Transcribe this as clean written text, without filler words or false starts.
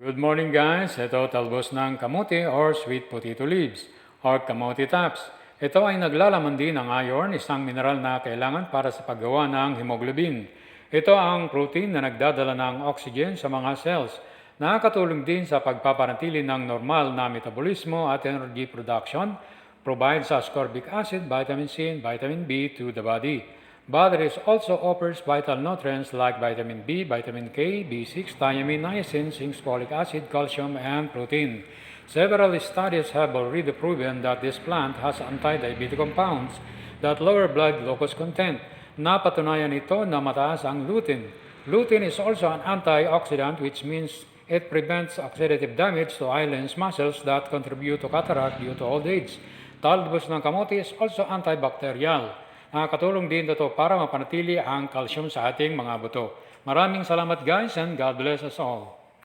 Good morning guys, ito talbos ng kamote or sweet potato leaves or kamote tops. Ito ay naglalaman din ng iron, isang mineral na kailangan para sa paggawa ng hemoglobin. Ito ang protein na nagdadala ng oxygen sa mga cells. Nakakatulong din sa pagpapanatili ng normal na metabolismo at energy production, provides ascorbic acid, vitamin C, and vitamin B to the body. But it also offers vital nutrients like vitamin B, vitamin K, B6, thiamine, niacin, zinc, folic acid, calcium, and protein. Several studies have already proven that this plant has anti-diabetic compounds that lower blood glucose content. Napatunayan ito na mataas ang lutein. Lutein is also an antioxidant, which means it prevents oxidative damage to eyelids muscles that contribute to cataract due to old age. Talbos ng kamote is also antibacterial. Nakakatulong din ito para mapanatili ang calcium sa ating mga buto. Maraming salamat guys and God bless us all.